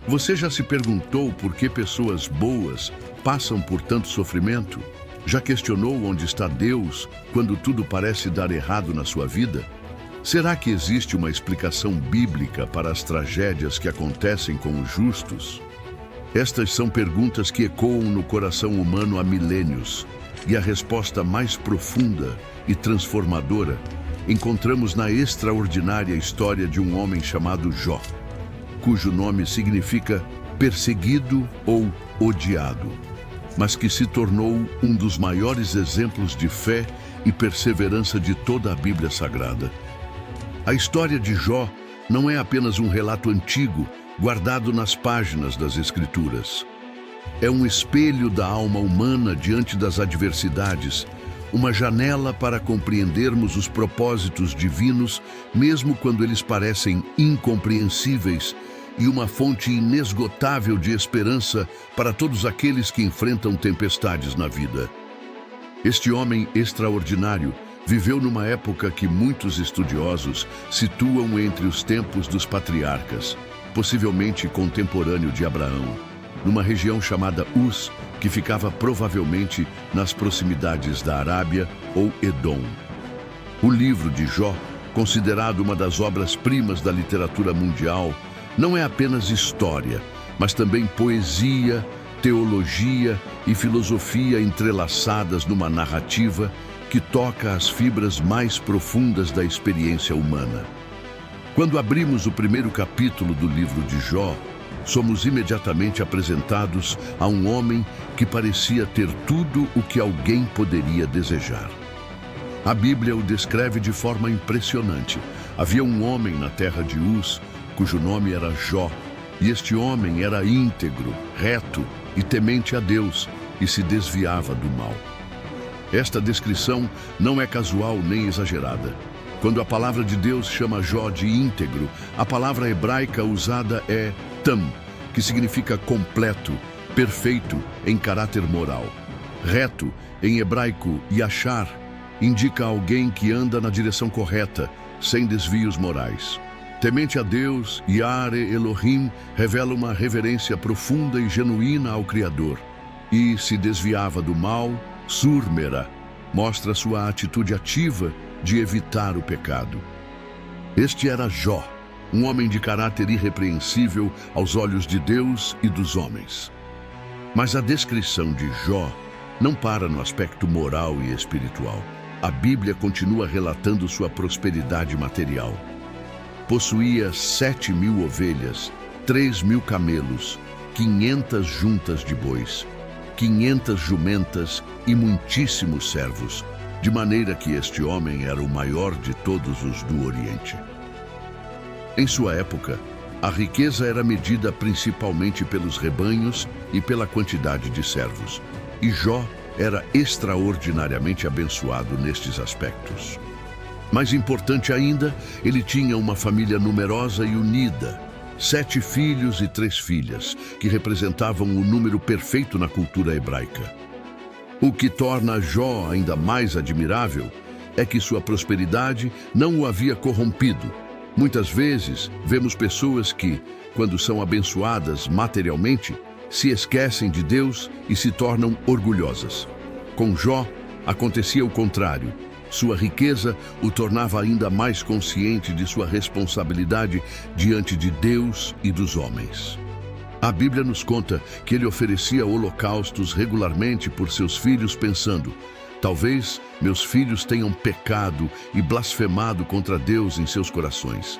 Você já se perguntou por que pessoas boas passam por tanto sofrimento? Já questionou onde está Deus quando tudo parece dar errado na sua vida? Será que existe uma explicação bíblica para as tragédias que acontecem com os justos? Estas são perguntas que ecoam no coração humano há milênios, e a resposta mais profunda e transformadora encontramos na extraordinária história de um homem chamado Jó, cujo nome significa perseguido ou odiado, mas que se tornou um dos maiores exemplos de fé e perseverança de toda a Bíblia Sagrada. A história de Jó não é apenas um relato antigo guardado nas páginas das Escrituras. É um espelho da alma humana diante das adversidades, uma janela para compreendermos os propósitos divinos, mesmo quando eles parecem incompreensíveis, e uma fonte inesgotável de esperança para todos aqueles que enfrentam tempestades na vida. Este homem extraordinário viveu numa época que muitos estudiosos situam entre os tempos dos patriarcas, possivelmente contemporâneo de Abraão, numa região chamada Uz, que ficava provavelmente nas proximidades da Arábia ou Edom. O livro de Jó, considerado uma das obras-primas da literatura mundial, não é apenas história, mas também poesia, teologia e filosofia entrelaçadas numa narrativa que toca as fibras mais profundas da experiência humana. Quando abrimos o primeiro capítulo do livro de Jó, somos imediatamente apresentados a um homem que parecia ter tudo o que alguém poderia desejar. A Bíblia o descreve de forma impressionante. Havia um homem na terra de Uz, cujo nome era Jó, e este homem era íntegro, reto e temente a Deus, e se desviava do mal. Esta descrição não é casual nem exagerada. Quando a palavra de Deus chama Jó de íntegro, a palavra hebraica usada é tam, que significa completo, perfeito em caráter moral. Reto, em hebraico, yashar, indica alguém que anda na direção correta, sem desvios morais. Temente a Deus, Yare Elohim, revela uma reverência profunda e genuína ao Criador. E se desviava do mal, Surmera, mostra sua atitude ativa de evitar o pecado. Este era Jó, um homem de caráter irrepreensível aos olhos de Deus e dos homens. Mas a descrição de Jó não para no aspecto moral e espiritual. A Bíblia continua relatando sua prosperidade material. Possuía 7.000 ovelhas, 3.000 camelos, 500 juntas de bois, 500 jumentas e muitíssimos servos, de maneira que este homem era o maior de todos os do Oriente. Em sua época, a riqueza era medida principalmente pelos rebanhos e pela quantidade de servos, e Jó era extraordinariamente abençoado nestes aspectos. Mais importante ainda, ele tinha uma família numerosa e unida, 7 filhos e 3 filhas, que representavam o número perfeito na cultura hebraica. O que torna Jó ainda mais admirável é que sua prosperidade não o havia corrompido. Muitas vezes, vemos pessoas que, quando são abençoadas materialmente, se esquecem de Deus e se tornam orgulhosas. Com Jó, acontecia o contrário. Sua riqueza o tornava ainda mais consciente de sua responsabilidade diante de Deus e dos homens. A Bíblia nos conta que ele oferecia holocaustos regularmente por seus filhos, pensando: talvez meus filhos tenham pecado e blasfemado contra Deus em seus corações.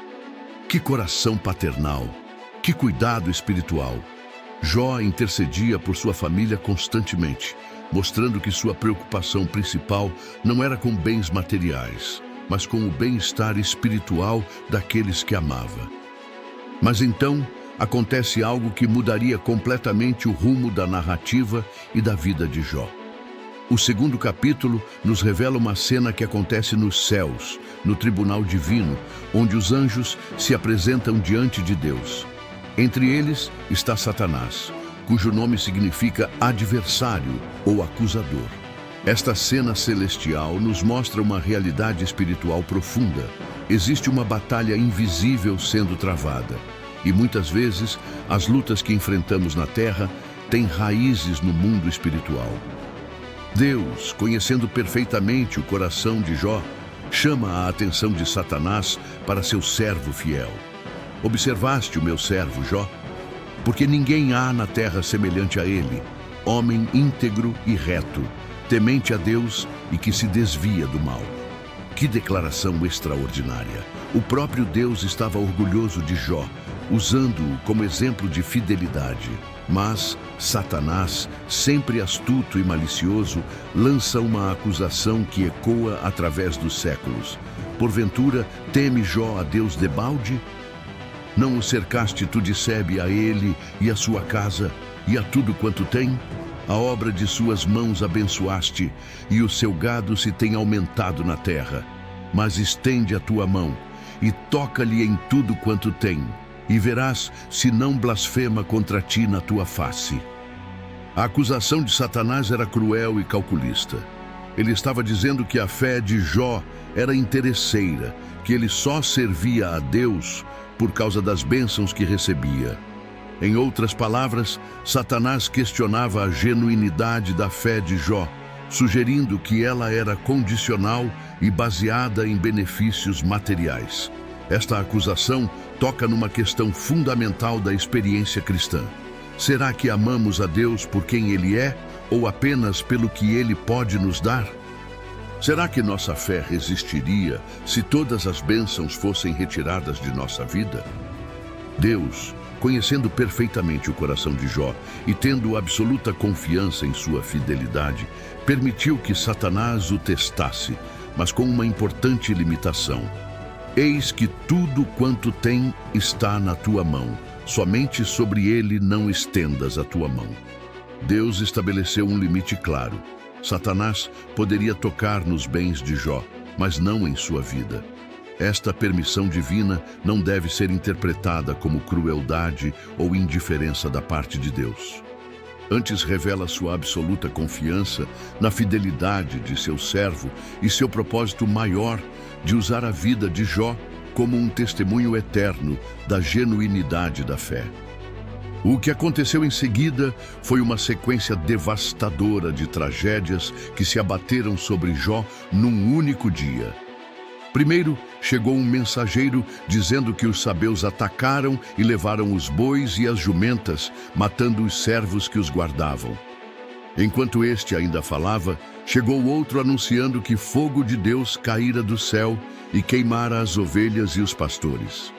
Que coração paternal! Que cuidado espiritual! Jó intercedia por sua família constantemente, mostrando que sua preocupação principal não era com bens materiais, mas com o bem-estar espiritual daqueles que amava. Mas então, acontece algo que mudaria completamente o rumo da narrativa e da vida de Jó. O segundo capítulo nos revela uma cena que acontece nos céus, no tribunal divino, onde os anjos se apresentam diante de Deus. Entre eles está Satanás, cujo nome significa adversário ou acusador. Esta cena celestial nos mostra uma realidade espiritual profunda. Existe uma batalha invisível sendo travada, E muitas vezes, as lutas que enfrentamos na terra têm raízes no mundo espiritual. Deus, conhecendo perfeitamente o coração de Jó, chama a atenção de Satanás para seu servo fiel. Observaste o meu servo Jó? Porque ninguém há na terra semelhante a ele, homem íntegro e reto, temente a Deus e que se desvia do mal. Que declaração extraordinária! O próprio Deus estava orgulhoso de Jó, usando-o como exemplo de fidelidade. Mas Satanás, sempre astuto e malicioso, lança uma acusação que ecoa através dos séculos. Porventura, teme Jó a Deus debalde? Não o cercaste tu de sebe a ele e a sua casa e a tudo quanto tem? A obra de suas mãos abençoaste, e o seu gado se tem aumentado na terra. Mas estende a tua mão e toca-lhe em tudo quanto tem, e verás se não blasfema contra ti na tua face. A acusação de Satanás era cruel e calculista. Ele estava dizendo que a fé de Jó era interesseira, que ele só servia a Deus por causa das bênçãos que recebia. Em outras palavras, Satanás questionava a genuinidade da fé de Jó, sugerindo que ela era condicional e baseada em benefícios materiais. Esta acusação toca numa questão fundamental da experiência cristã. Será que amamos a Deus por quem Ele é ou apenas pelo que Ele pode nos dar? Será que nossa fé resistiria se todas as bênçãos fossem retiradas de nossa vida? Deus, conhecendo perfeitamente o coração de Jó e tendo absoluta confiança em sua fidelidade, permitiu que Satanás o testasse, mas com uma importante limitação. Eis que tudo quanto tem está na tua mão, somente sobre ele não estendas a tua mão. Deus estabeleceu um limite claro. Satanás poderia tocar nos bens de Jó, mas não em sua vida. Esta permissão divina não deve ser interpretada como crueldade ou indiferença da parte de Deus. Antes revela sua absoluta confiança na fidelidade de seu servo e seu propósito maior de usar a vida de Jó como um testemunho eterno da genuinidade da fé. O que aconteceu em seguida foi uma sequência devastadora de tragédias que se abateram sobre Jó num único dia. Primeiro, chegou um mensageiro dizendo que os sabeus atacaram e levaram os bois e as jumentas, matando os servos que os guardavam. Enquanto este ainda falava, chegou outro anunciando que fogo de Deus caíra do céu e queimara as ovelhas e os pastores.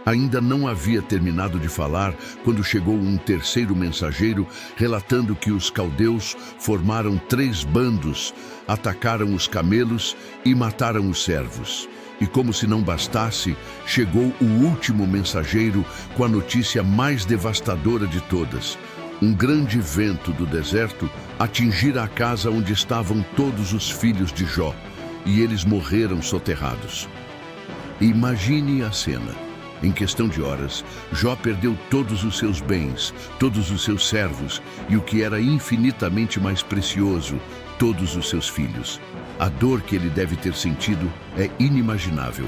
Ainda não havia terminado de falar quando chegou um terceiro mensageiro relatando que os caldeus formaram 3 bandos, atacaram os camelos e mataram os servos. E como se não bastasse, chegou o último mensageiro com a notícia mais devastadora de todas. Um grande vento do deserto atingira a casa onde estavam todos os filhos de Jó, e eles morreram soterrados. Imagine a cena. Em questão de horas, Jó perdeu todos os seus bens, todos os seus servos e o que era infinitamente mais precioso, todos os seus filhos. A dor que ele deve ter sentido é inimaginável.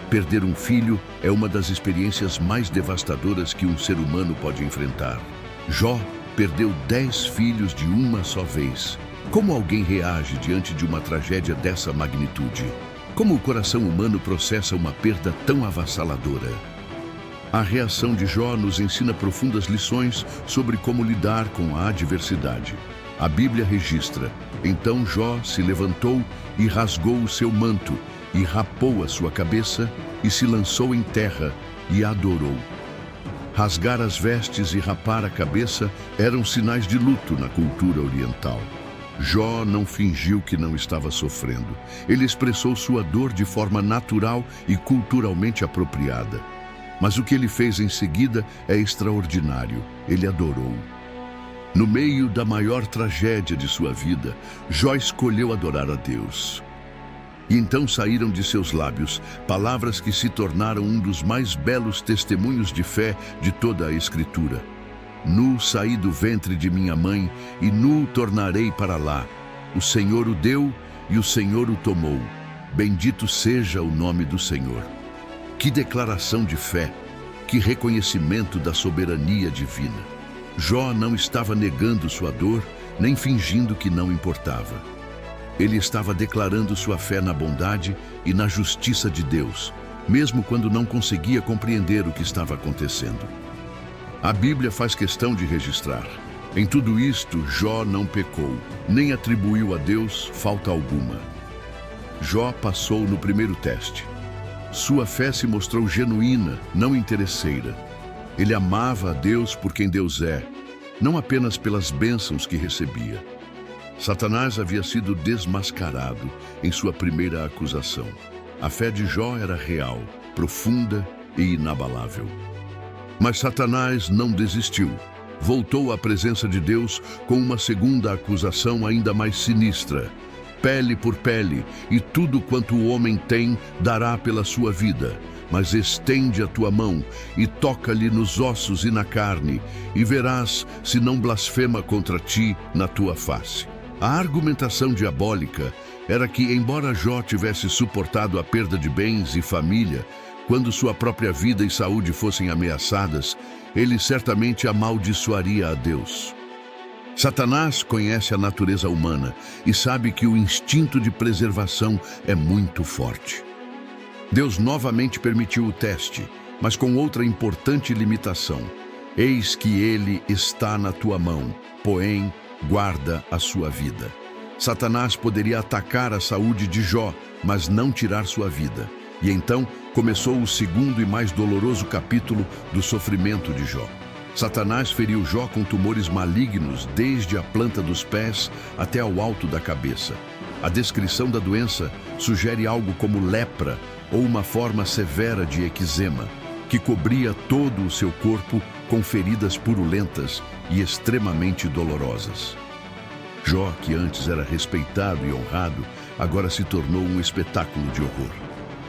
Perder um filho é uma das experiências mais devastadoras que um ser humano pode enfrentar. Jó perdeu 10 filhos de uma só vez. Como alguém reage diante de uma tragédia dessa magnitude? Como o coração humano processa uma perda tão avassaladora? A reação de Jó nos ensina profundas lições sobre como lidar com a adversidade. A Bíblia registra: então Jó se levantou e rasgou o seu manto, e rapou a sua cabeça, e se lançou em terra, e adorou. Rasgar as vestes e rapar a cabeça eram sinais de luto na cultura oriental. Jó não fingiu que não estava sofrendo. Ele expressou sua dor de forma natural e culturalmente apropriada. Mas o que ele fez em seguida é extraordinário. Ele adorou. No meio da maior tragédia de sua vida, Jó escolheu adorar a Deus. E então saíram de seus lábios palavras que se tornaram um dos mais belos testemunhos de fé de toda a Escritura. Nu saí do ventre de minha mãe, e nu tornarei para lá. O Senhor o deu, e o Senhor o tomou. Bendito seja o nome do Senhor. Que declaração de fé! Que reconhecimento da soberania divina! Jó não estava negando sua dor, nem fingindo que não importava. Ele estava declarando sua fé na bondade e na justiça de Deus, mesmo quando não conseguia compreender o que estava acontecendo. A Bíblia faz questão de registrar: em tudo isto, Jó não pecou, nem atribuiu a Deus falta alguma. Jó passou no primeiro teste. Sua fé se mostrou genuína, não interesseira. Ele amava a Deus por quem Deus é, não apenas pelas bênçãos que recebia. Satanás havia sido desmascarado em sua primeira acusação. A fé de Jó era real, profunda e inabalável. Mas Satanás não desistiu. Voltou à presença de Deus com uma segunda acusação ainda mais sinistra: pele por pele, e tudo quanto o homem tem dará pela sua vida. Mas estende a tua mão e toca-lhe nos ossos e na carne, e verás se não blasfema contra ti na tua face. A argumentação diabólica era que, embora Jó tivesse suportado a perda de bens e família, quando sua própria vida e saúde fossem ameaçadas, ele certamente amaldiçoaria a Deus. Satanás conhece a natureza humana e sabe que o instinto de preservação é muito forte. Deus novamente permitiu o teste, mas com outra importante limitação: eis que ele está na tua mão, porém, guarda a sua vida. Satanás poderia atacar a saúde de Jó, mas não tirar sua vida. E então começou o segundo e mais doloroso capítulo do sofrimento de Jó. Satanás feriu Jó com tumores malignos desde a planta dos pés até ao alto da cabeça. A descrição da doença sugere algo como lepra ou uma forma severa de eczema, que cobria todo o seu corpo com feridas purulentas e extremamente dolorosas. Jó, que antes era respeitado e honrado, agora se tornou um espetáculo de horror.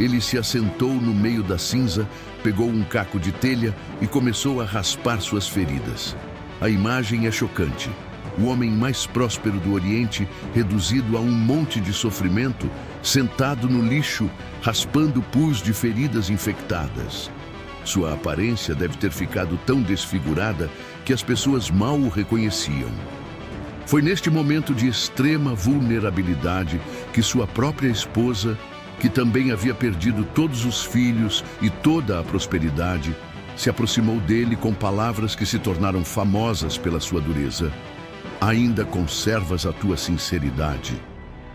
Ele se assentou no meio da cinza, pegou um caco de telha e começou a raspar suas feridas. A imagem é chocante. O homem mais próspero do Oriente, reduzido a um monte de sofrimento, sentado no lixo, raspando pus de feridas infectadas. Sua aparência deve ter ficado tão desfigurada que as pessoas mal o reconheciam. Foi neste momento de extrema vulnerabilidade que sua própria esposa, que também havia perdido todos os filhos e toda a prosperidade, se aproximou dele com palavras que se tornaram famosas pela sua dureza. Ainda conservas a tua sinceridade.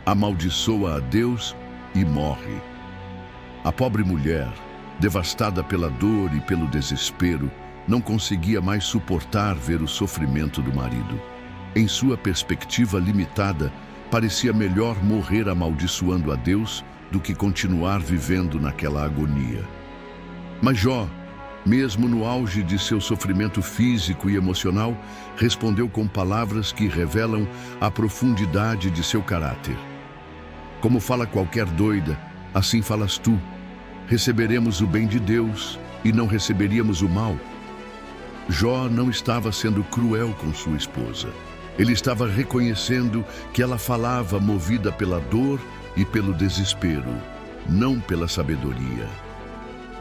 Amaldiçoa a Deus e morre. A pobre mulher, devastada pela dor e pelo desespero, não conseguia mais suportar ver o sofrimento do marido. Em sua perspectiva limitada, parecia melhor morrer amaldiçoando a Deus do que continuar vivendo naquela agonia. Mas Jó, mesmo no auge de seu sofrimento físico e emocional, respondeu com palavras que revelam a profundidade de seu caráter. Como fala qualquer doida, assim falas tu. Receberemos o bem de Deus e não receberíamos o mal. Jó não estava sendo cruel com sua esposa. Ele estava reconhecendo que ela falava movida pela dor e pelo desespero, não pela sabedoria.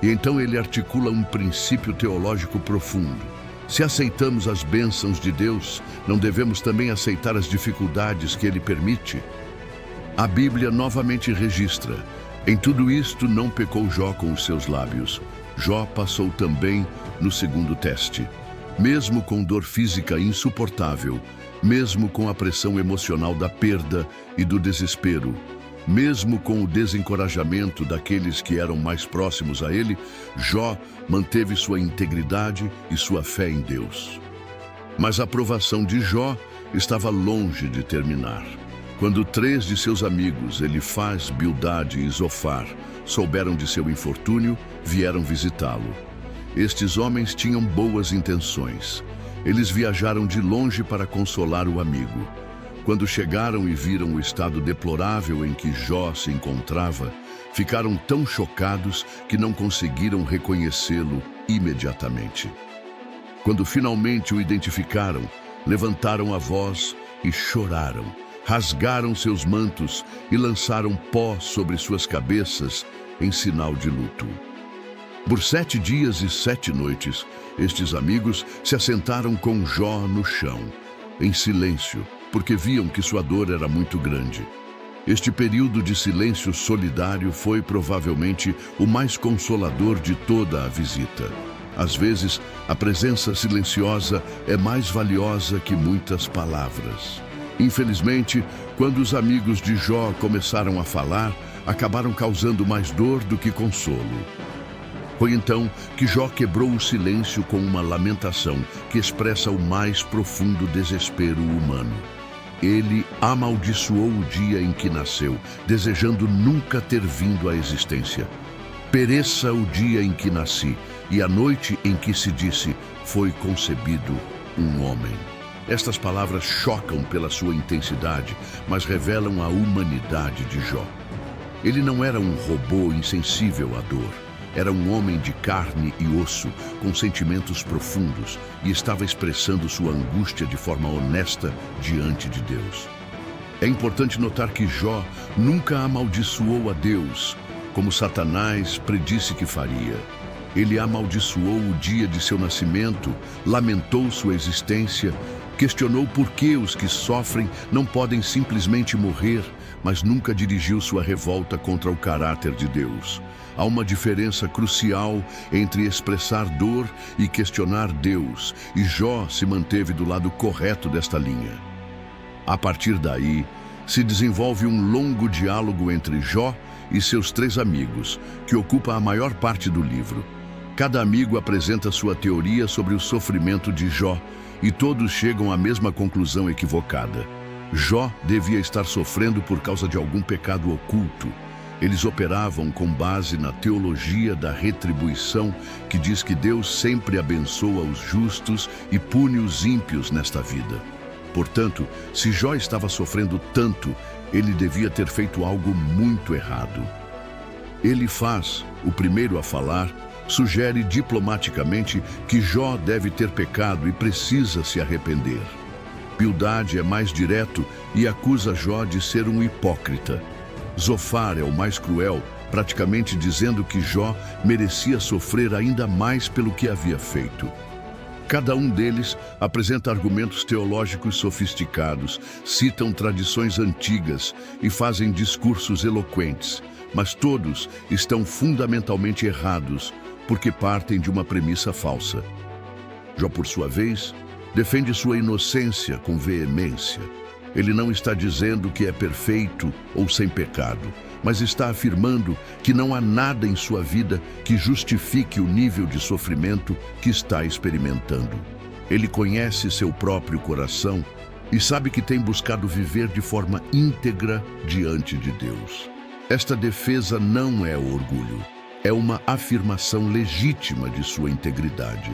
E então ele articula um princípio teológico profundo. Se aceitamos as bênçãos de Deus, não devemos também aceitar as dificuldades que Ele permite? A Bíblia novamente registra: em tudo isto não pecou Jó com os seus lábios. Jó passou também no segundo teste. Mesmo com dor física insuportável, mesmo com a pressão emocional da perda e do desespero, mesmo com o desencorajamento daqueles que eram mais próximos a ele, Jó manteve sua integridade e sua fé em Deus. Mas a aprovação de Jó estava longe de terminar. Quando 3 de seus amigos, Elifaz, Bildade e Zofar, souberam de seu infortúnio, vieram visitá-lo. Estes homens tinham boas intenções. Eles viajaram de longe para consolar o amigo. Quando chegaram e viram o estado deplorável em que Jó se encontrava, ficaram tão chocados que não conseguiram reconhecê-lo imediatamente. Quando finalmente o identificaram, levantaram a voz e choraram, rasgaram seus mantos e lançaram pó sobre suas cabeças em sinal de luto. Por 7 dias e 7 noites, estes amigos se assentaram com Jó no chão, em silêncio, porque viam que sua dor era muito grande. Este período de silêncio solidário foi provavelmente o mais consolador de toda a visita. Às vezes, a presença silenciosa é mais valiosa que muitas palavras. Infelizmente, quando os amigos de Jó começaram a falar, acabaram causando mais dor do que consolo. Foi então que Jó quebrou o silêncio com uma lamentação que expressa o mais profundo desespero humano. Ele amaldiçoou o dia em que nasceu, desejando nunca ter vindo à existência. Pereça o dia em que nasci, e a noite em que se disse, foi concebido um homem. Estas palavras chocam pela sua intensidade, mas revelam a humanidade de Jó. Ele não era um robô insensível à dor. Era um homem de carne e osso, com sentimentos profundos, e estava expressando sua angústia de forma honesta diante de Deus. É importante notar que Jó nunca amaldiçoou a Deus, como Satanás predisse que faria. Ele amaldiçoou o dia de seu nascimento, lamentou sua existência, questionou por que os que sofrem não podem simplesmente morrer, mas nunca dirigiu sua revolta contra o caráter de Deus. Há uma diferença crucial entre expressar dor e questionar Deus, e Jó se manteve do lado correto desta linha. A partir daí, se desenvolve um longo diálogo entre Jó e seus 3 amigos, que ocupa a maior parte do livro. Cada amigo apresenta sua teoria sobre o sofrimento de Jó, e todos chegam à mesma conclusão equivocada. Jó devia estar sofrendo por causa de algum pecado oculto. Eles operavam com base na teologia da retribuição, que diz que Deus sempre abençoa os justos e pune os ímpios nesta vida. Portanto, se Jó estava sofrendo tanto, ele devia ter feito algo muito errado. Elifaz, o primeiro a falar, sugere diplomaticamente que Jó deve ter pecado e precisa se arrepender. Bildade é mais direto e acusa Jó de ser um hipócrita. Zofar é o mais cruel, praticamente dizendo que Jó merecia sofrer ainda mais pelo que havia feito. Cada um deles apresenta argumentos teológicos sofisticados, citam tradições antigas e fazem discursos eloquentes, mas todos estão fundamentalmente errados, porque partem de uma premissa falsa. Jó, por sua vez, defende sua inocência com veemência. Ele não está dizendo que é perfeito ou sem pecado, mas está afirmando que não há nada em sua vida que justifique o nível de sofrimento que está experimentando. Ele conhece seu próprio coração e sabe que tem buscado viver de forma íntegra diante de Deus. Esta defesa não é orgulho, é uma afirmação legítima de sua integridade.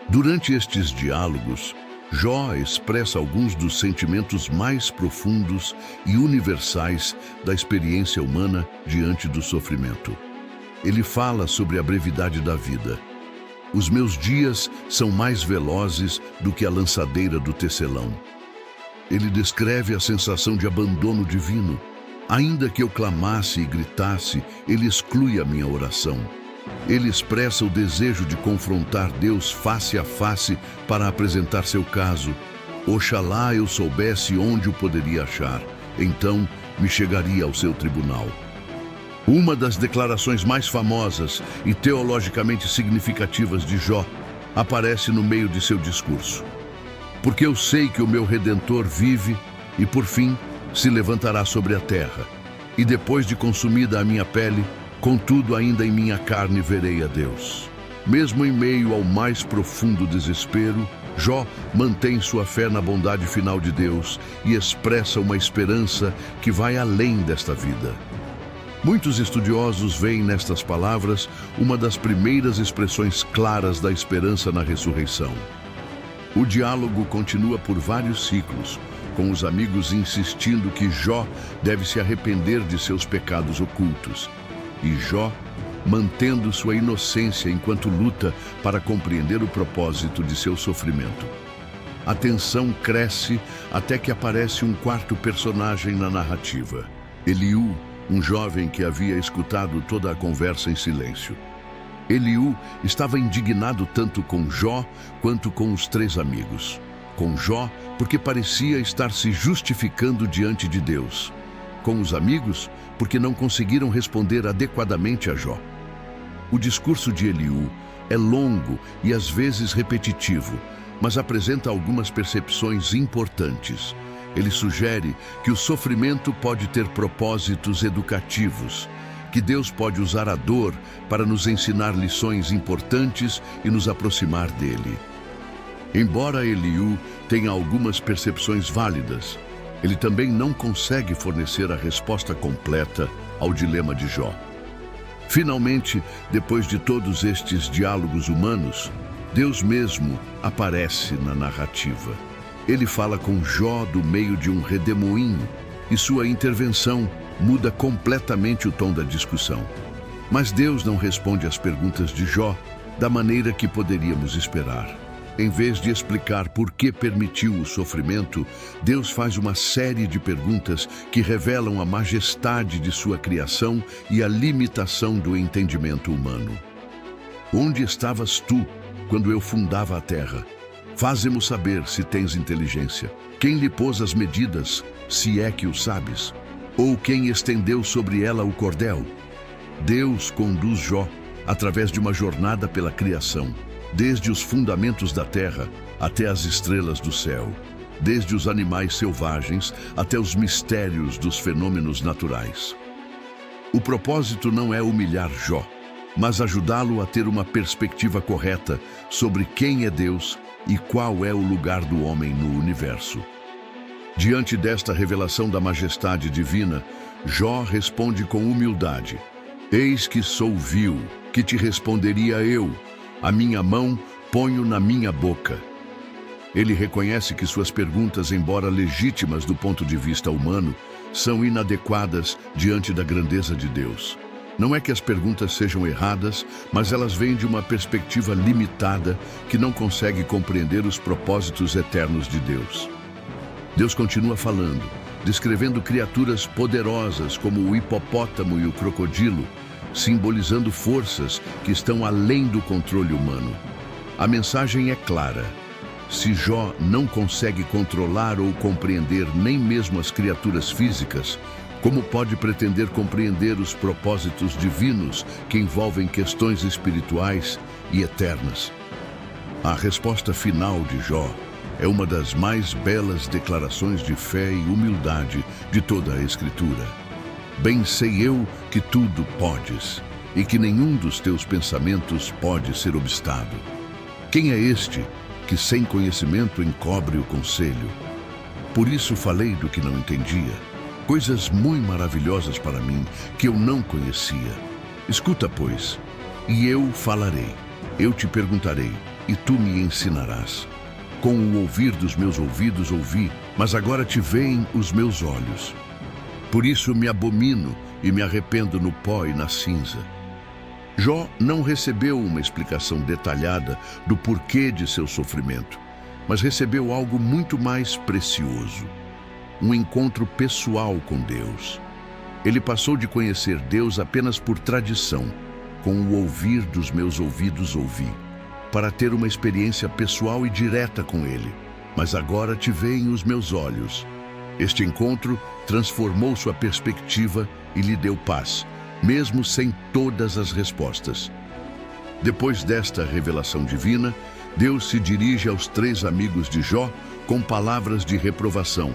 Durante estes diálogos, Jó expressa alguns dos sentimentos mais profundos e universais da experiência humana diante do sofrimento. Ele fala sobre a brevidade da vida. Os meus dias são mais velozes do que a lançadeira do tecelão. Ele descreve a sensação de abandono divino. Ainda que eu clamasse e gritasse, ele exclui a minha oração. Ele expressa o desejo de confrontar Deus face a face para apresentar seu caso. Oxalá eu soubesse onde o poderia achar, então me chegaria ao seu tribunal. Uma das declarações mais famosas e teologicamente significativas de Jó aparece no meio de seu discurso. Porque eu sei que o meu Redentor vive e, por fim, se levantará sobre a terra. E depois de consumida a minha pele, contudo, ainda em minha carne verei a Deus. Mesmo em meio ao mais profundo desespero, Jó mantém sua fé na bondade final de Deus e expressa uma esperança que vai além desta vida. Muitos estudiosos veem nestas palavras uma das primeiras expressões claras da esperança na ressurreição. O diálogo continua por vários ciclos, com os amigos insistindo que Jó deve se arrepender de seus pecados ocultos. E Jó, mantendo sua inocência enquanto luta para compreender o propósito de seu sofrimento. A tensão cresce até que aparece um quarto personagem na narrativa, Eliú, um jovem que havia escutado toda a conversa em silêncio. Eliú estava indignado tanto com Jó quanto com os 3 amigos. Com Jó, porque parecia estar se justificando diante de Deus. Com os amigos, porque não conseguiram responder adequadamente a Jó. O discurso de Eliú é longo e às vezes repetitivo, mas apresenta algumas percepções importantes. Ele sugere que o sofrimento pode ter propósitos educativos, que Deus pode usar a dor para nos ensinar lições importantes e nos aproximar dele. Embora Eliú tenha algumas percepções válidas, ele também não consegue fornecer a resposta completa ao dilema de Jó. Finalmente, depois de todos estes diálogos humanos, Deus mesmo aparece na narrativa. Ele fala com Jó do meio de um redemoinho e sua intervenção muda completamente o tom da discussão. Mas Deus não responde às perguntas de Jó da maneira que poderíamos esperar. Em vez de explicar por que permitiu o sofrimento, Deus faz uma série de perguntas que revelam a majestade de sua criação e a limitação do entendimento humano. Onde estavas tu quando eu fundava a terra? Faze-mo saber se tens inteligência. Quem lhe pôs as medidas, se é que o sabes? Ou quem estendeu sobre ela o cordel? Deus conduz Jó através de uma jornada pela criação, desde os fundamentos da terra até as estrelas do céu, desde os animais selvagens até os mistérios dos fenômenos naturais. O propósito não é humilhar Jó, mas ajudá-lo a ter uma perspectiva correta sobre quem é Deus e qual é o lugar do homem no universo. Diante desta revelação da majestade divina, Jó responde com humildade: Eis que sou vil, que te responderia eu, a minha mão ponho na minha boca. Ele reconhece que suas perguntas, embora legítimas do ponto de vista humano, são inadequadas diante da grandeza de Deus. Não é que as perguntas sejam erradas, mas elas vêm de uma perspectiva limitada que não consegue compreender os propósitos eternos de Deus. Deus continua falando, descrevendo criaturas poderosas como o hipopótamo e o crocodilo, simbolizando forças que estão além do controle humano. A mensagem é clara. Se Jó não consegue controlar ou compreender nem mesmo as criaturas físicas, como pode pretender compreender os propósitos divinos que envolvem questões espirituais e eternas? A resposta final de Jó é uma das mais belas declarações de fé e humildade de toda a Escritura. Bem sei eu que tudo podes, e que nenhum dos teus pensamentos pode ser obstado. Quem é este que sem conhecimento encobre o conselho? Por isso falei do que não entendia, coisas muito maravilhosas para mim que eu não conhecia. Escuta, pois, e eu falarei, eu te perguntarei, e tu me ensinarás. Com o ouvir dos meus ouvidos ouvi, mas agora te veem os meus olhos. Por isso me abomino e me arrependo no pó e na cinza. Jó não recebeu uma explicação detalhada do porquê de seu sofrimento, mas recebeu algo muito mais precioso: um encontro pessoal com Deus. Ele passou de conhecer Deus apenas por tradição, com o ouvir dos meus ouvidos ouvi, para ter uma experiência pessoal e direta com Ele. Mas agora te veem os meus olhos. Este encontro transformou sua perspectiva e lhe deu paz, mesmo sem todas as respostas. Depois desta revelação divina, Deus se dirige aos 3 amigos de Jó com palavras de reprovação.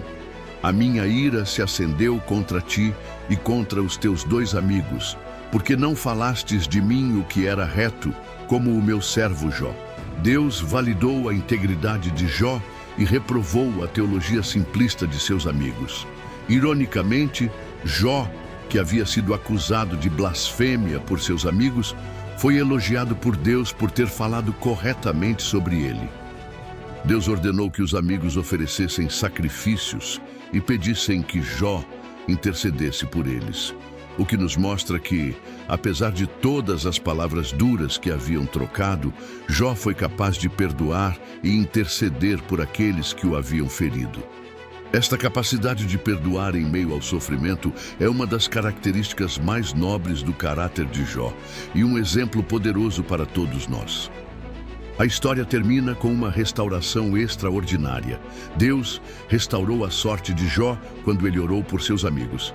A minha ira se acendeu contra ti e contra os teus 2 amigos, porque não falastes de mim o que era reto, como o meu servo Jó. Deus validou a integridade de Jó e reprovou a teologia simplista de seus amigos. Ironicamente, Jó, que havia sido acusado de blasfêmia por seus amigos, foi elogiado por Deus por ter falado corretamente sobre ele. Deus ordenou que os amigos oferecessem sacrifícios e pedissem que Jó intercedesse por eles, o que nos mostra que, apesar de todas as palavras duras que haviam trocado, Jó foi capaz de perdoar e interceder por aqueles que o haviam ferido. Esta capacidade de perdoar em meio ao sofrimento é uma das características mais nobres do caráter de Jó e um exemplo poderoso para todos nós. A história termina com uma restauração extraordinária. Deus restaurou a sorte de Jó quando ele orou por seus amigos.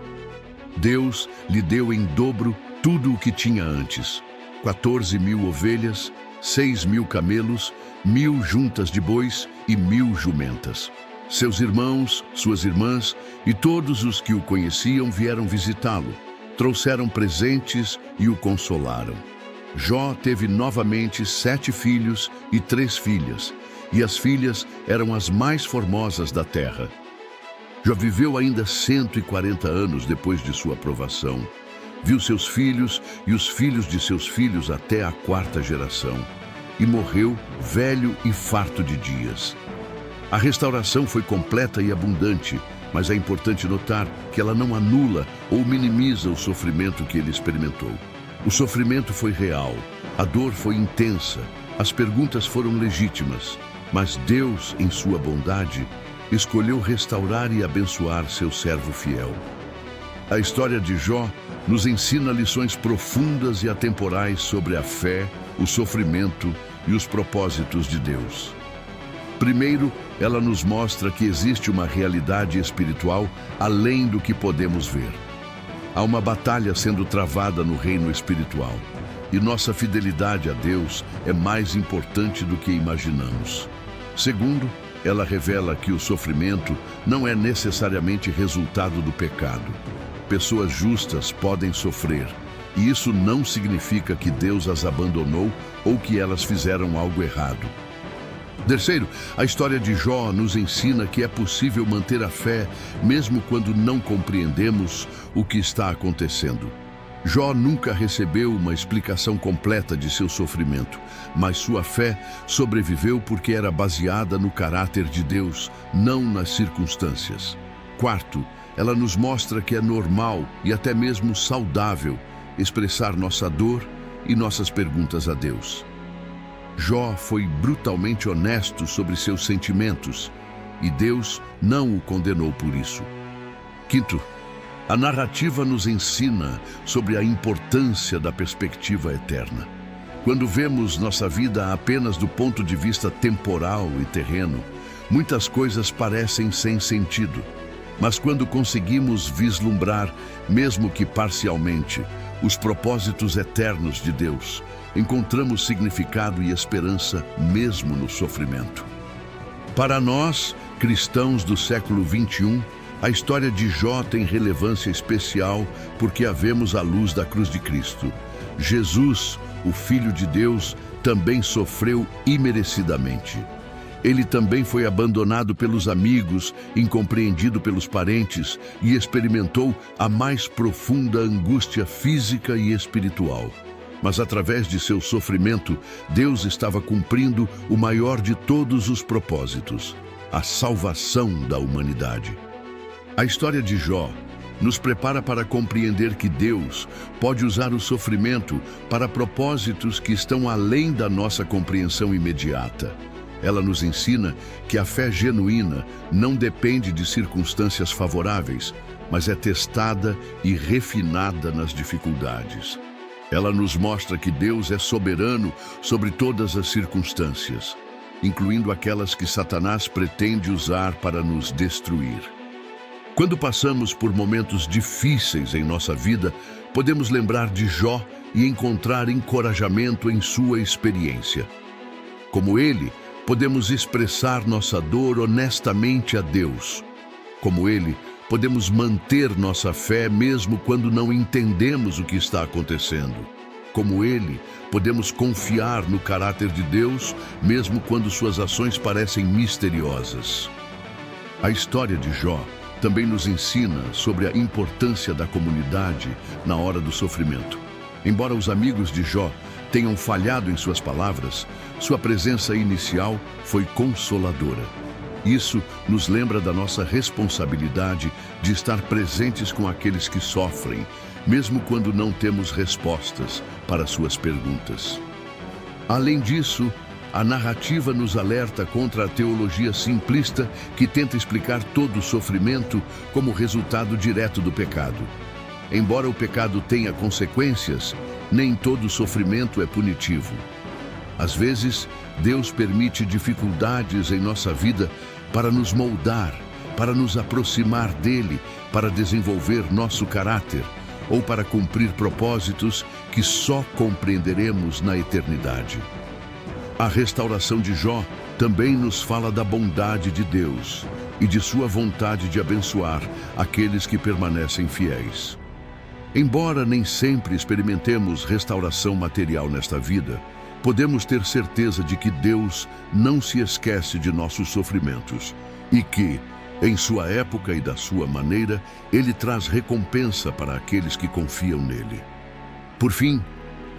Deus lhe deu em dobro tudo o que tinha antes: 14.000 ovelhas, 6.000 camelos, 1.000 juntas de bois e 1.000 jumentas. Seus irmãos, suas irmãs e todos os que o conheciam vieram visitá-lo, trouxeram presentes e o consolaram. Jó teve novamente 7 filhos e 3 filhas, e as filhas eram as mais formosas da terra. Jó viveu ainda 140 anos depois de sua provação. Viu seus filhos e os filhos de seus filhos até a 4ª geração, e morreu velho e farto de dias. A restauração foi completa e abundante, mas é importante notar que ela não anula ou minimiza o sofrimento que ele experimentou. O sofrimento foi real, a dor foi intensa, as perguntas foram legítimas, mas Deus, em sua bondade, escolheu restaurar e abençoar seu servo fiel. A história de Jó nos ensina lições profundas e atemporais sobre a fé, o sofrimento e os propósitos de Deus. Primeiro, ela nos mostra que existe uma realidade espiritual além do que podemos ver. Há uma batalha sendo travada no reino espiritual, e nossa fidelidade a Deus é mais importante do que imaginamos. Segundo, ela revela que o sofrimento não é necessariamente resultado do pecado. Pessoas justas podem sofrer, e isso não significa que Deus as abandonou ou que elas fizeram algo errado. Terceiro, a história de Jó nos ensina que é possível manter a fé mesmo quando não compreendemos o que está acontecendo. Jó nunca recebeu uma explicação completa de seu sofrimento, mas sua fé sobreviveu porque era baseada no caráter de Deus, não nas circunstâncias. Quarto, ela nos mostra que é normal e até mesmo saudável expressar nossa dor e nossas perguntas a Deus. Jó foi brutalmente honesto sobre seus sentimentos e Deus não o condenou por isso. Quinto, a narrativa nos ensina sobre a importância da perspectiva eterna. Quando vemos nossa vida apenas do ponto de vista temporal e terreno, muitas coisas parecem sem sentido. Mas quando conseguimos vislumbrar, mesmo que parcialmente, os propósitos eternos de Deus, encontramos significado e esperança mesmo no sofrimento. Para nós, cristãos do século XXI, a história de Jó tem relevância especial porque a vemos à luz da cruz de Cristo. Jesus, o Filho de Deus, também sofreu imerecidamente. Ele também foi abandonado pelos amigos, incompreendido pelos parentes e experimentou a mais profunda angústia física e espiritual. Mas através de seu sofrimento, Deus estava cumprindo o maior de todos os propósitos, a salvação da humanidade. A história de Jó nos prepara para compreender que Deus pode usar o sofrimento para propósitos que estão além da nossa compreensão imediata. Ela nos ensina que a fé genuína não depende de circunstâncias favoráveis, mas é testada e refinada nas dificuldades. Ela nos mostra que Deus é soberano sobre todas as circunstâncias, incluindo aquelas que Satanás pretende usar para nos destruir. Quando passamos por momentos difíceis em nossa vida, podemos lembrar de Jó e encontrar encorajamento em sua experiência. Como ele, podemos expressar nossa dor honestamente a Deus. Como ele, podemos manter nossa fé mesmo quando não entendemos o que está acontecendo. Como ele, podemos confiar no caráter de Deus mesmo quando suas ações parecem misteriosas. A história de Jó também nos ensina sobre a importância da comunidade na hora do sofrimento. Embora os amigos de Jó tenham falhado em suas palavras, sua presença inicial foi consoladora. Isso nos lembra da nossa responsabilidade de estar presentes com aqueles que sofrem, mesmo quando não temos respostas para suas perguntas. Além disso, a narrativa nos alerta contra a teologia simplista que tenta explicar todo o sofrimento como resultado direto do pecado. Embora o pecado tenha consequências, nem todo sofrimento é punitivo. Às vezes, Deus permite dificuldades em nossa vida para nos moldar, para nos aproximar dele, para desenvolver nosso caráter ou para cumprir propósitos que só compreenderemos na eternidade. A restauração de Jó também nos fala da bondade de Deus e de sua vontade de abençoar aqueles que permanecem fiéis. Embora nem sempre experimentemos restauração material nesta vida, podemos ter certeza de que Deus não se esquece de nossos sofrimentos e que, em sua época e da sua maneira, Ele traz recompensa para aqueles que confiam nele. Por fim,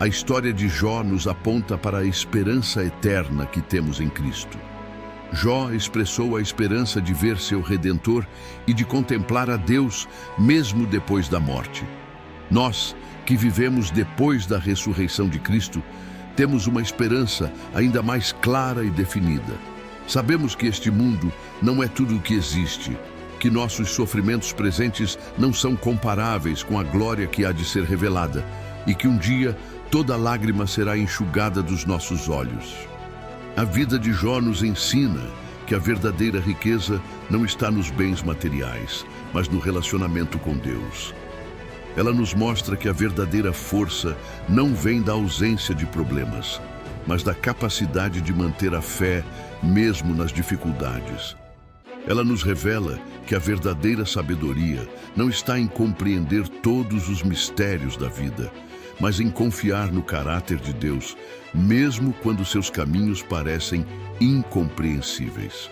a história de Jó nos aponta para a esperança eterna que temos em Cristo. Jó expressou a esperança de ver seu Redentor e de contemplar a Deus mesmo depois da morte. Nós, que vivemos depois da ressurreição de Cristo, temos uma esperança ainda mais clara e definida. Sabemos que este mundo não é tudo o que existe, que nossos sofrimentos presentes não são comparáveis com a glória que há de ser revelada e que um dia toda lágrima será enxugada dos nossos olhos. A vida de Jó nos ensina que a verdadeira riqueza não está nos bens materiais, mas no relacionamento com Deus. Ela nos mostra que a verdadeira força não vem da ausência de problemas, mas da capacidade de manter a fé mesmo nas dificuldades. Ela nos revela que a verdadeira sabedoria não está em compreender todos os mistérios da vida, mas em confiar no caráter de Deus, mesmo quando seus caminhos parecem incompreensíveis.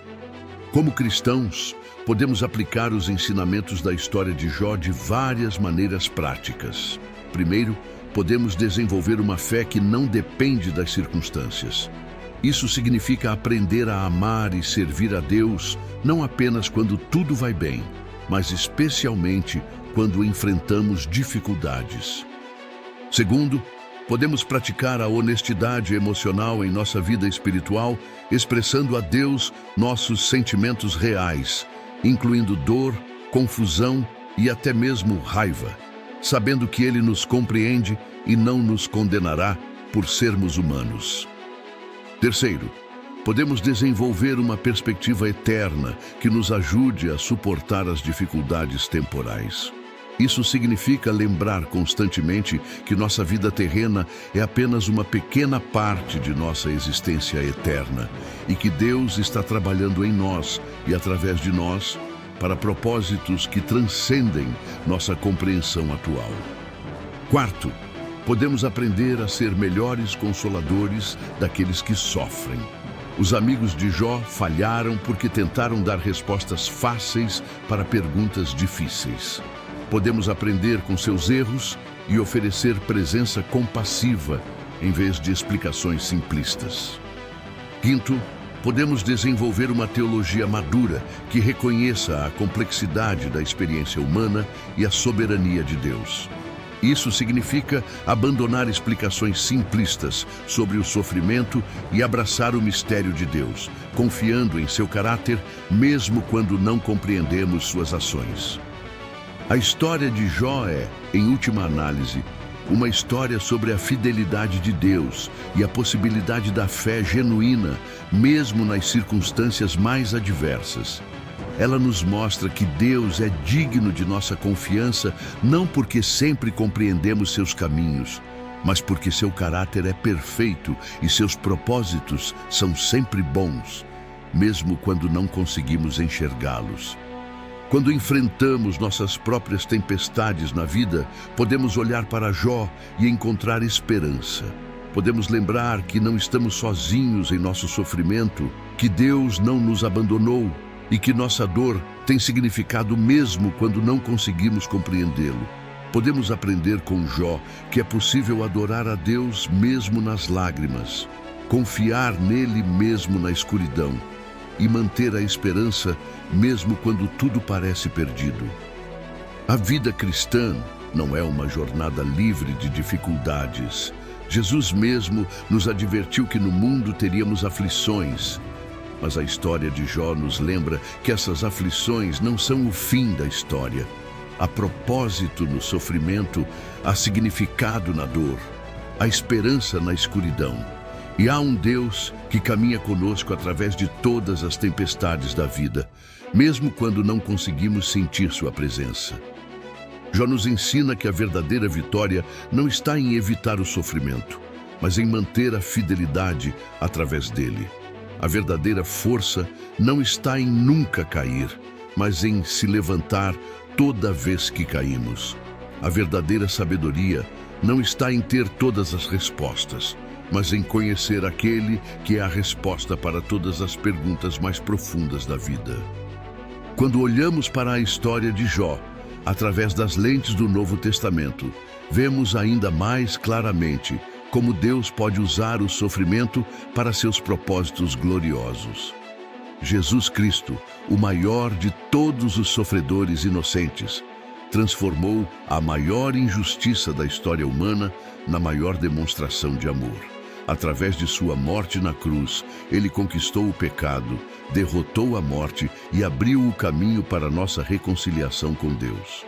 Como cristãos, podemos aplicar os ensinamentos da história de Jó de várias maneiras práticas. Primeiro, podemos desenvolver uma fé que não depende das circunstâncias. Isso significa aprender a amar e servir a Deus, não apenas quando tudo vai bem, mas especialmente quando enfrentamos dificuldades. Segundo, podemos praticar a honestidade emocional em nossa vida espiritual, expressando a Deus nossos sentimentos reais, incluindo dor, confusão e até mesmo raiva, sabendo que Ele nos compreende e não nos condenará por sermos humanos. Terceiro, podemos desenvolver uma perspectiva eterna que nos ajude a suportar as dificuldades temporais. Isso significa lembrar constantemente que nossa vida terrena é apenas uma pequena parte de nossa existência eterna e que Deus está trabalhando em nós e através de nós para propósitos que transcendem nossa compreensão atual. Quarto, podemos aprender a ser melhores consoladores daqueles que sofrem. Os amigos de Jó falharam porque tentaram dar respostas fáceis para perguntas difíceis. Podemos aprender com seus erros e oferecer presença compassiva em vez de explicações simplistas. Quinto, podemos desenvolver uma teologia madura que reconheça a complexidade da experiência humana e a soberania de Deus. Isso significa abandonar explicações simplistas sobre o sofrimento e abraçar o mistério de Deus, confiando em seu caráter mesmo quando não compreendemos suas ações. A história de Jó é, em última análise, uma história sobre a fidelidade de Deus e a possibilidade da fé genuína, mesmo nas circunstâncias mais adversas. Ela nos mostra que Deus é digno de nossa confiança, não porque sempre compreendemos seus caminhos, mas porque seu caráter é perfeito e seus propósitos são sempre bons, mesmo quando não conseguimos enxergá-los. Quando enfrentamos nossas próprias tempestades na vida, podemos olhar para Jó e encontrar esperança. Podemos lembrar que não estamos sozinhos em nosso sofrimento, que Deus não nos abandonou e que nossa dor tem significado mesmo quando não conseguimos compreendê-lo. Podemos aprender com Jó que é possível adorar a Deus mesmo nas lágrimas, confiar nele mesmo na escuridão e manter a esperança mesmo quando tudo parece perdido. A vida cristã não é uma jornada livre de dificuldades. Jesus mesmo nos advertiu que no mundo teríamos aflições. Mas a história de Jó nos lembra que essas aflições não são o fim da história. Há propósito no sofrimento, há significado na dor, há esperança na escuridão. E há um Deus que caminha conosco através de todas as tempestades da vida, mesmo quando não conseguimos sentir sua presença. Jó nos ensina que a verdadeira vitória não está em evitar o sofrimento, mas em manter a fidelidade através dele. A verdadeira força não está em nunca cair, mas em se levantar toda vez que caímos. A verdadeira sabedoria não está em ter todas as respostas, mas em conhecer aquele que é a resposta para todas as perguntas mais profundas da vida. Quando olhamos para a história de Jó, através das lentes do Novo Testamento, vemos ainda mais claramente como Deus pode usar o sofrimento para seus propósitos gloriosos. Jesus Cristo, o maior de todos os sofredores inocentes, transformou a maior injustiça da história humana na maior demonstração de amor. Através de sua morte na cruz, ele conquistou o pecado, derrotou a morte e abriu o caminho para nossa reconciliação com Deus.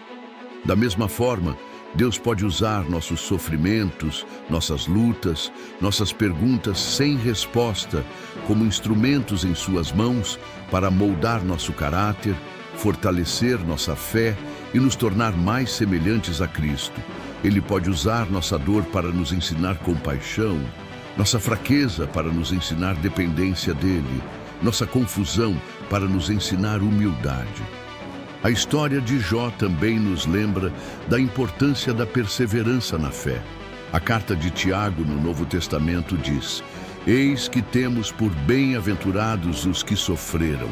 Da mesma forma, Deus pode usar nossos sofrimentos, nossas lutas, nossas perguntas sem resposta como instrumentos em suas mãos para moldar nosso caráter, fortalecer nossa fé e nos tornar mais semelhantes a Cristo. Ele pode usar nossa dor para nos ensinar compaixão, nossa fraqueza para nos ensinar dependência dele, nossa confusão para nos ensinar humildade. A história de Jó também nos lembra da importância da perseverança na fé. A carta de Tiago no Novo Testamento diz: Eis que temos por bem-aventurados os que sofreram.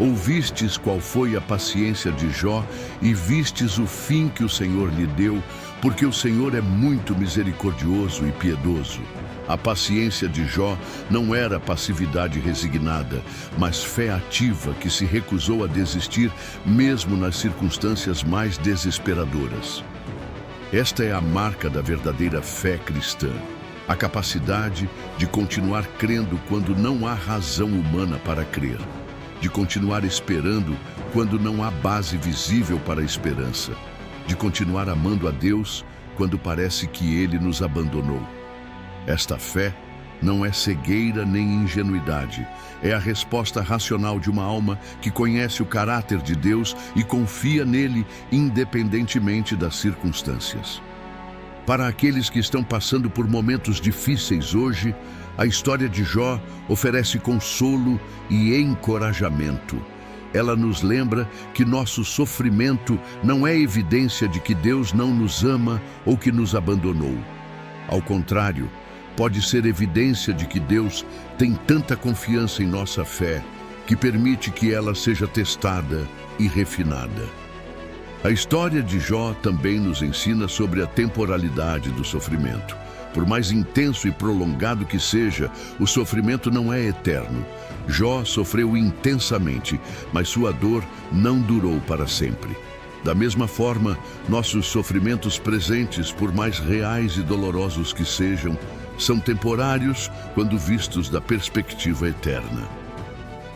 Ouvistes qual foi a paciência de Jó e vistes o fim que o Senhor lhe deu, porque o Senhor é muito misericordioso e piedoso. A paciência de Jó não era passividade resignada, mas fé ativa que se recusou a desistir mesmo nas circunstâncias mais desesperadoras. Esta é a marca da verdadeira fé cristã, a capacidade de continuar crendo quando não há razão humana para crer, de continuar esperando quando não há base visível para a esperança, de continuar amando a Deus quando parece que Ele nos abandonou. Esta fé não é cegueira nem ingenuidade, é a resposta racional de uma alma que conhece o caráter de Deus e confia nele independentemente das circunstâncias. Para aqueles que estão passando por momentos difíceis hoje, a história de Jó oferece consolo e encorajamento. Ela nos lembra que nosso sofrimento não é evidência de que Deus não nos ama ou que nos abandonou. Ao contrário, pode ser evidência de que Deus tem tanta confiança em nossa fé que permite que ela seja testada e refinada. A história de Jó também nos ensina sobre a temporalidade do sofrimento. Por mais intenso e prolongado que seja, o sofrimento não é eterno. Jó sofreu intensamente, mas sua dor não durou para sempre. Da mesma forma, nossos sofrimentos presentes, por mais reais e dolorosos que sejam, são temporários quando vistos da perspectiva eterna.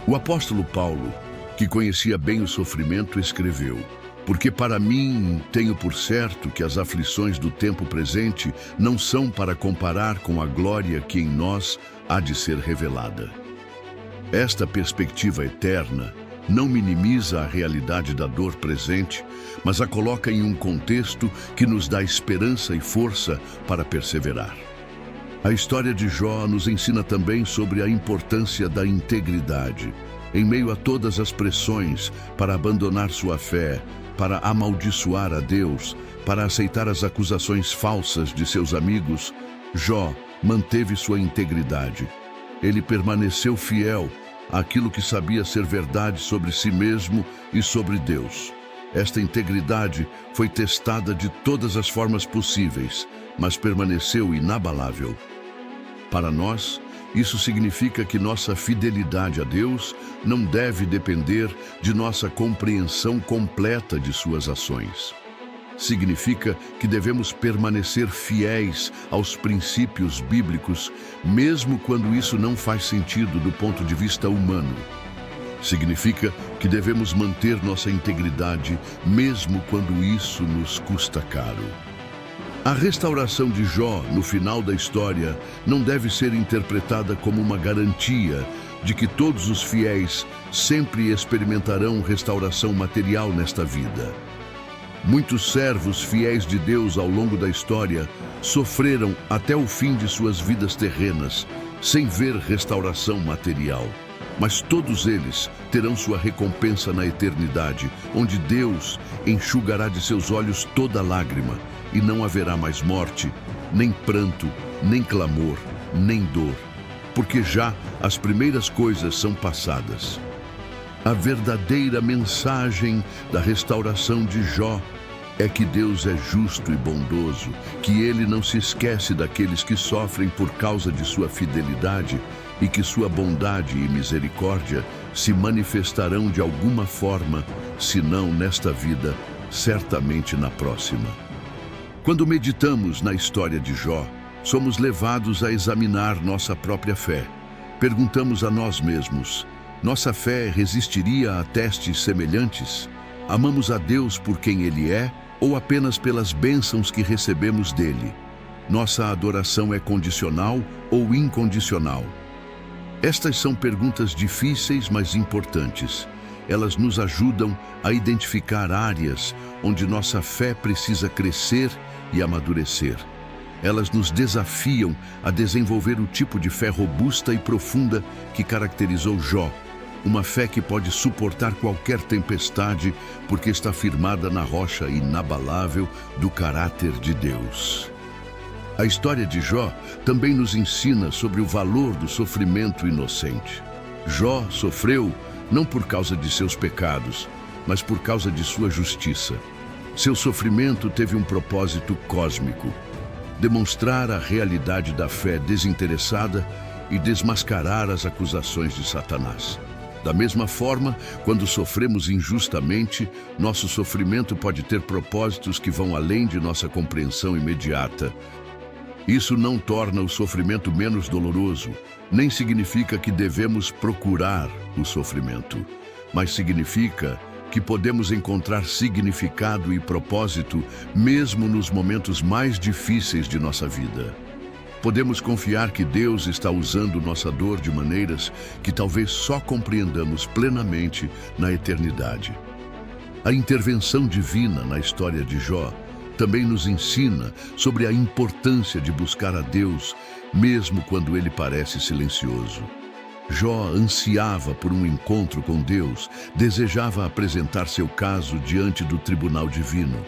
O apóstolo Paulo, que conhecia bem o sofrimento, escreveu: Porque para mim tenho por certo que as aflições do tempo presente não são para comparar com a glória que em nós há de ser revelada. Esta perspectiva eterna não minimiza a realidade da dor presente, mas a coloca em um contexto que nos dá esperança e força para perseverar. A história de Jó nos ensina também sobre a importância da integridade. Em meio a todas as pressões para abandonar sua fé, para amaldiçoar a Deus, para aceitar as acusações falsas de seus amigos, Jó manteve sua integridade. Ele permaneceu fiel àquilo que sabia ser verdade sobre si mesmo e sobre Deus. Esta integridade foi testada de todas as formas possíveis, mas permaneceu inabalável. Para nós, isso significa que nossa fidelidade a Deus não deve depender de nossa compreensão completa de suas ações. significa que devemos permanecer fiéis aos princípios bíblicos, mesmo quando isso não faz sentido do ponto de vista humano. Significa que devemos manter nossa integridade, mesmo quando isso nos custa caro. A restauração de Jó, no final da história, não deve ser interpretada como uma garantia de que todos os fiéis sempre experimentarão restauração material nesta vida. Muitos servos fiéis de Deus ao longo da história sofreram até o fim de suas vidas terrenas, sem ver restauração material. Mas todos eles terão sua recompensa na eternidade, onde Deus enxugará de seus olhos toda lágrima, e não haverá mais morte, nem pranto, nem clamor, nem dor, porque já as primeiras coisas são passadas. A verdadeira mensagem da restauração de Jó é que Deus é justo e bondoso, que Ele não se esquece daqueles que sofrem por causa de sua fidelidade e que sua bondade e misericórdia se manifestarão de alguma forma, se não nesta vida, certamente na próxima. Quando meditamos na história de Jó, somos levados a examinar nossa própria fé. Perguntamos a nós mesmos: nossa fé resistiria a testes semelhantes? Amamos a Deus por quem Ele é ou apenas pelas bênçãos que recebemos dele? Nossa adoração é condicional ou incondicional? Estas são perguntas difíceis, mas importantes. Elas nos ajudam a identificar áreas onde nossa fé precisa crescer e amadurecer. Elas nos desafiam a desenvolver o tipo de fé robusta e profunda que caracterizou Jó. Uma fé que pode suportar qualquer tempestade, porque está firmada na rocha inabalável do caráter de Deus. A história de Jó também nos ensina sobre o valor do sofrimento inocente. Jó sofreu não por causa de seus pecados, mas por causa de sua justiça. Seu sofrimento teve um propósito cósmico: demonstrar a realidade da fé desinteressada e desmascarar as acusações de Satanás. Da mesma forma, quando sofremos injustamente, nosso sofrimento pode ter propósitos que vão além de nossa compreensão imediata. Isso não torna o sofrimento menos doloroso, nem significa que devemos procurar o sofrimento, mas significa que podemos encontrar significado e propósito mesmo nos momentos mais difíceis de nossa vida. Podemos confiar que Deus está usando nossa dor de maneiras que talvez só compreendamos plenamente na eternidade. A intervenção divina na história de Jó também nos ensina sobre a importância de buscar a Deus, mesmo quando ele parece silencioso. Jó ansiava por um encontro com Deus, desejava apresentar seu caso diante do tribunal divino.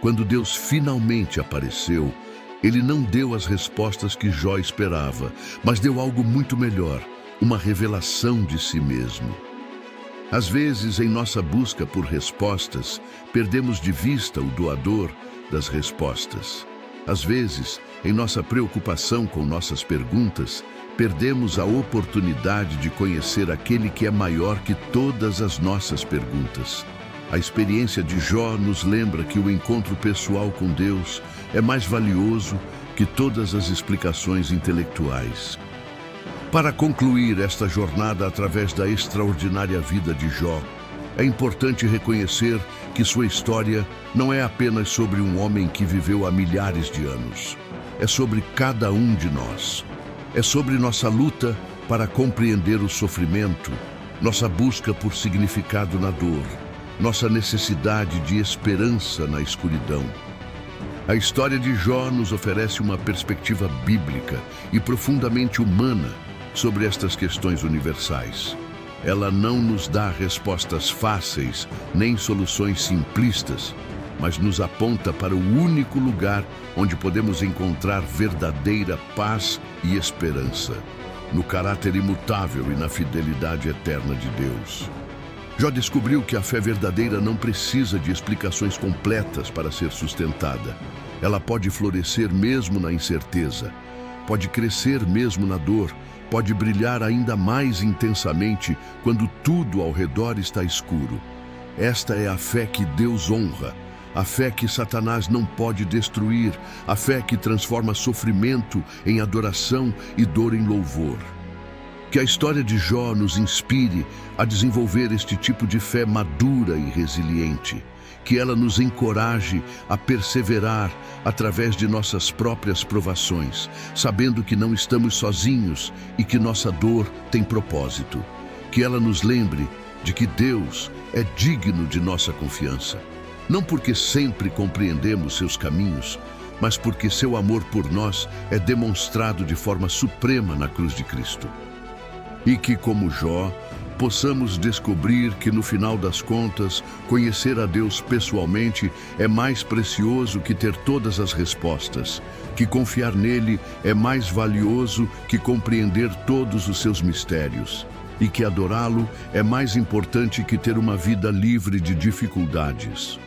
Quando Deus finalmente apareceu, ele não deu as respostas que Jó esperava, mas deu algo muito melhor, uma revelação de si mesmo. Às vezes, em nossa busca por respostas, perdemos de vista o doador das respostas. Às vezes, em nossa preocupação com nossas perguntas, perdemos a oportunidade de conhecer aquele que é maior que todas as nossas perguntas. A experiência de Jó nos lembra que o encontro pessoal com Deus é mais valioso que todas as explicações intelectuais. Para concluir esta jornada através da extraordinária vida de Jó, é importante reconhecer que sua história não é apenas sobre um homem que viveu há milhares de anos. É sobre cada um de nós. É sobre nossa luta para compreender o sofrimento, nossa busca por significado na dor, nossa necessidade de esperança na escuridão. A história de Jó nos oferece uma perspectiva bíblica e profundamente humana sobre estas questões universais. Ela não nos dá respostas fáceis, nem soluções simplistas, mas nos aponta para o único lugar onde podemos encontrar verdadeira paz e esperança, no caráter imutável e na fidelidade eterna de Deus. Jó descobriu que a fé verdadeira não precisa de explicações completas para ser sustentada. Ela pode florescer mesmo na incerteza, pode crescer mesmo na dor, pode brilhar ainda mais intensamente quando tudo ao redor está escuro. Esta é a fé que Deus honra, a fé que Satanás não pode destruir, a fé que transforma sofrimento em adoração e dor em louvor. Que a história de Jó nos inspire a desenvolver este tipo de fé madura e resiliente. Que ela nos encoraje a perseverar através de nossas próprias provações, sabendo que não estamos sozinhos e que nossa dor tem propósito. Que ela nos lembre de que Deus é digno de nossa confiança. Não porque sempre compreendemos seus caminhos, mas porque seu amor por nós é demonstrado de forma suprema na cruz de Cristo. E que, como Jó, possamos descobrir que, no final das contas, conhecer a Deus pessoalmente é mais precioso que ter todas as respostas, que confiar nele é mais valioso que compreender todos os seus mistérios, e que adorá-lo é mais importante que ter uma vida livre de dificuldades.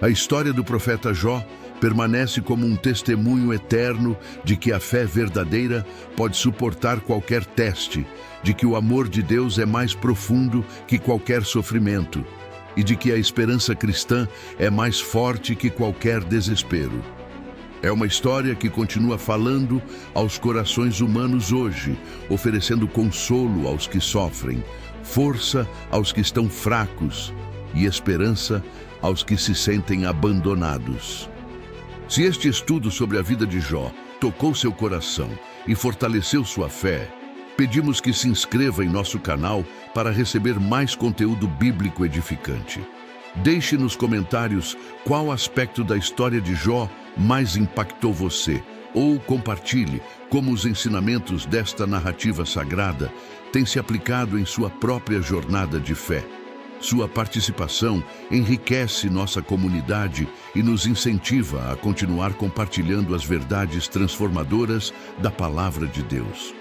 A história do profeta Jó permanece como um testemunho eterno de que a fé verdadeira pode suportar qualquer teste, de que o amor de Deus é mais profundo que qualquer sofrimento e de que a esperança cristã é mais forte que qualquer desespero. É uma história que continua falando aos corações humanos hoje, oferecendo consolo aos que sofrem, força aos que estão fracos e esperança aos que se sentem abandonados. Se este estudo sobre a vida de Jó tocou seu coração e fortaleceu sua fé, pedimos que se inscreva em nosso canal para receber mais conteúdo bíblico edificante. Deixe nos comentários qual aspecto da história de Jó mais impactou você, ou compartilhe como os ensinamentos desta narrativa sagrada têm se aplicado em sua própria jornada de fé. Sua participação enriquece nossa comunidade e nos incentiva a continuar compartilhando as verdades transformadoras da Palavra de Deus.